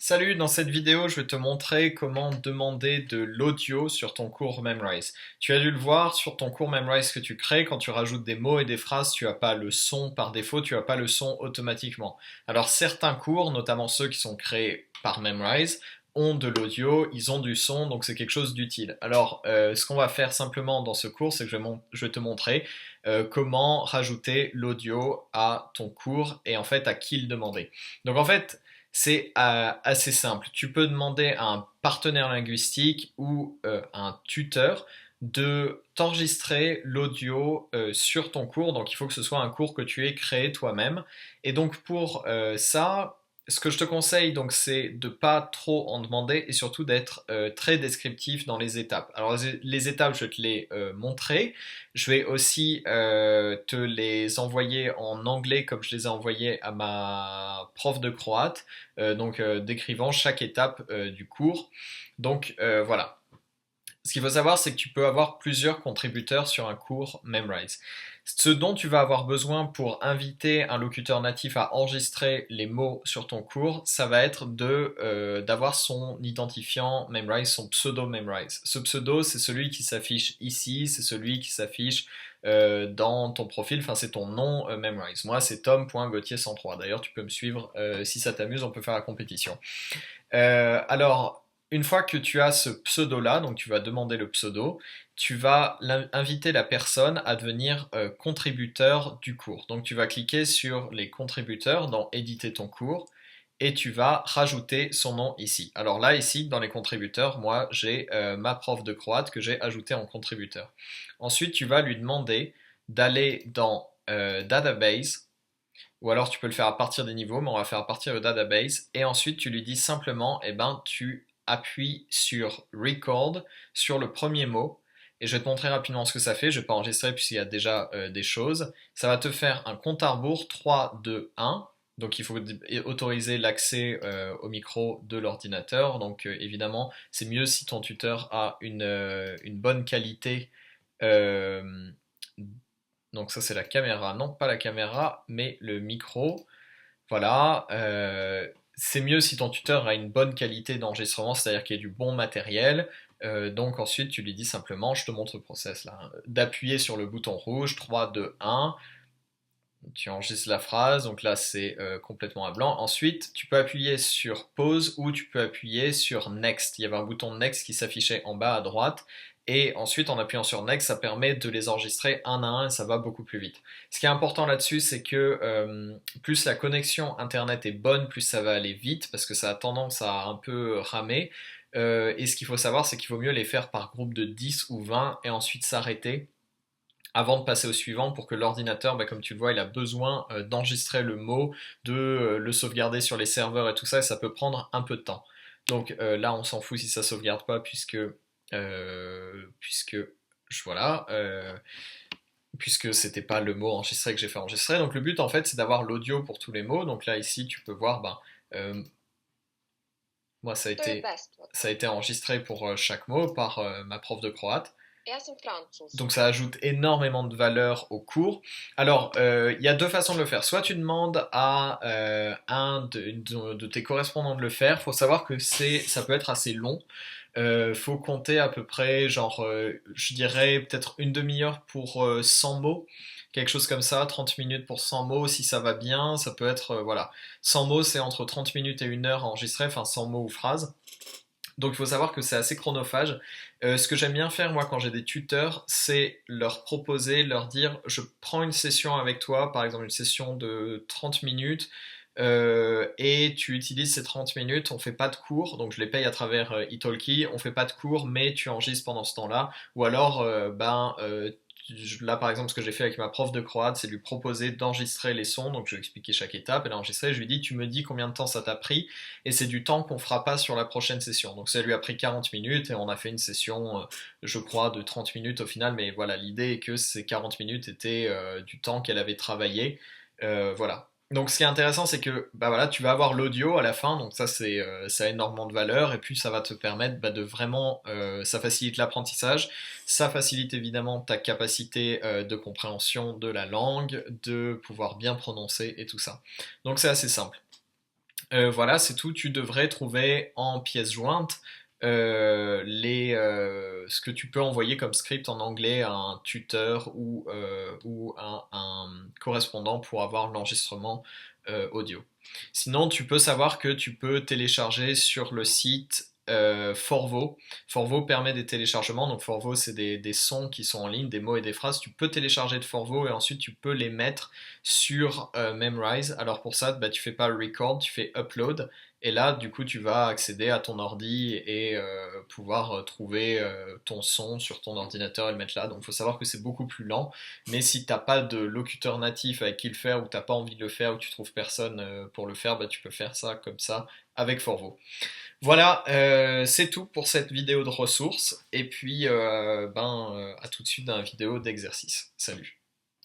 Salut, dans cette vidéo, je vais te montrer comment demander de l'audio sur ton cours Memrise. Tu as dû le voir sur ton cours Memrise que tu crées, quand tu rajoutes des mots et des phrases, tu n'as pas le son par défaut, tu n'as pas le son automatiquement. Alors certains cours, notamment ceux qui sont créés par Memrise, ont de l'audio, ils ont du son, donc c'est quelque chose d'utile. Alors ce qu'on va faire simplement dans ce cours, c'est que je vais te montrer comment rajouter l'audio à ton cours et en fait à qui le demander. Donc en fait, c'est assez simple. Tu peux demander à un partenaire linguistique ou un tuteur de t'enregistrer l'audio sur ton cours. Donc il faut que ce soit un cours que tu aies créé toi-même. Et donc pour ça, ce que je te conseille, donc, c'est de pas trop en demander et surtout d'être très descriptif dans les étapes. Alors les étapes, je vais te les montrer. Je vais aussi te les envoyer en anglais comme je les ai envoyés à ma prof de croate, décrivant chaque étape du cours. Donc voilà. Ce qu'il faut savoir, c'est que tu peux avoir plusieurs contributeurs sur un cours Memrise. Ce dont tu vas avoir besoin pour inviter un locuteur natif à enregistrer les mots sur ton cours, ça va être d'avoir son identifiant Memrise, son pseudo Memrise. Ce pseudo, c'est celui qui s'affiche ici, c'est celui qui s'affiche dans ton profil, enfin c'est ton nom Memrise. Moi, c'est tom.gauthier103. D'ailleurs, tu peux me suivre si ça t'amuse, on peut faire la compétition. Alors, une fois que tu as ce pseudo-là, donc tu vas demander le pseudo, tu vas inviter la personne à devenir contributeur du cours. Donc tu vas cliquer sur les contributeurs dans éditer ton cours et tu vas rajouter son nom ici. Alors là, ici, dans les contributeurs, moi, j'ai ma prof de croate que j'ai ajouté en contributeur. Ensuite, tu vas lui demander d'aller dans Database, ou alors tu peux le faire à partir des niveaux, mais on va faire à partir de database. Et ensuite tu lui dis simplement, eh ben, tu appuies sur record sur le premier mot. Et je vais te montrer rapidement ce que ça fait. Je ne vais pas enregistrer puisqu'il y a déjà des choses. Ça va te faire un compte à rebours 3, 2, 1. Donc il faut autoriser l'accès au micro de l'ordinateur. Donc évidemment, c'est mieux si ton tuteur a une bonne qualité euh, donc ça c'est la caméra, non pas la caméra, mais le micro. Voilà, c'est mieux si ton tuteur a une bonne qualité d'enregistrement, c'est-à-dire qu'il y a du bon matériel. Donc ensuite tu lui dis simplement, je te montre le process là, hein, d'appuyer sur le bouton rouge, 3, 2, 1, tu enregistres la phrase, donc là c'est complètement à blanc. Ensuite, tu peux appuyer sur pause ou tu peux appuyer sur next. Il y avait un bouton next qui s'affichait en bas à droite. Et ensuite, en appuyant sur next, ça permet de les enregistrer un à un et ça va beaucoup plus vite. Ce qui est important là-dessus, c'est que plus la connexion internet est bonne, plus ça va aller vite parce que ça a tendance à un peu ramer. Et ce qu'il faut savoir, c'est qu'il vaut mieux les faire par groupe de 10 ou 20 et ensuite s'arrêter avant de passer au suivant pour que l'ordinateur, bah, comme tu le vois, il a besoin d'enregistrer le mot, de le sauvegarder sur les serveurs et tout ça, et ça peut prendre un peu de temps. Donc là, on s'en fout si ça sauvegarde pas, puisque voilà, puisque c'était pas le mot enregistré que j'ai fait enregistrer. Donc le but, en fait, c'est d'avoir l'audio pour tous les mots. Donc là, ici, tu peux voir, ben, moi, ça a été enregistré pour chaque mot par ma prof de croate. Donc ça ajoute énormément de valeur au cours. Alors, il y a deux façons de le faire. Soit tu demandes à de tes correspondants de le faire. Il faut savoir que ça peut être assez long. Faut compter à peu près, genre, je dirais peut-être une demi-heure pour 100 mots. Quelque chose comme ça, 30 minutes pour 100 mots, si ça va bien, ça peut être, voilà. 100 mots, c'est entre 30 minutes et une heure à enregistrer, enfin 100 mots ou phrases. Donc il faut savoir que c'est assez chronophage. Ce que j'aime bien faire moi quand j'ai des tuteurs, c'est leur proposer, leur dire je prends une session avec toi, par exemple une session de 30 minutes, et tu utilises ces 30 minutes, on fait pas de cours, donc je les paye à travers Italki, on fait pas de cours, mais tu enregistres pendant ce temps-là, ou alors là par exemple ce que j'ai fait avec ma prof de croate, c'est lui proposer d'enregistrer les sons, donc je vais expliquer chaque étape, elle a enregistré, je lui dis tu me dis combien de temps ça t'a pris, et c'est du temps qu'on fera pas sur la prochaine session. Donc ça lui a pris 40 minutes et on a fait une session, je crois, de 30 minutes au final, mais voilà, l'idée est que ces 40 minutes étaient du temps qu'elle avait travaillé. Voilà. Donc ce qui est intéressant, c'est que bah voilà, tu vas avoir l'audio à la fin, donc ça a énormément de valeur, et puis ça va te permettre bah, de vraiment, ça facilite l'apprentissage, ça facilite évidemment ta capacité de compréhension de la langue, de pouvoir bien prononcer et tout ça. Donc c'est assez simple. Voilà, c'est tout. Tu devrais trouver en pièce jointe ce que tu peux envoyer comme script en anglais à un tuteur ou un correspondant pour avoir l'enregistrement audio. Sinon, tu peux savoir que tu peux télécharger sur le site Forvo. Forvo permet des téléchargements. Donc Forvo, c'est des sons qui sont en ligne, des mots et des phrases. Tu peux télécharger de Forvo et ensuite tu peux les mettre sur Memrise. Alors pour ça, bah, tu fais pas record, tu fais upload. Et là, du coup, tu vas accéder à ton ordi et pouvoir trouver ton son sur ton ordinateur et le mettre là. Donc, il faut savoir que c'est beaucoup plus lent. Mais si t'as pas de locuteur natif avec qui le faire, ou t'as pas envie de le faire, ou tu trouves personne pour le faire, bah, tu peux faire ça comme ça avec Forvo. Voilà, c'est tout pour cette vidéo de ressources. Et puis, à tout de suite dans la vidéo d'exercice. Salut.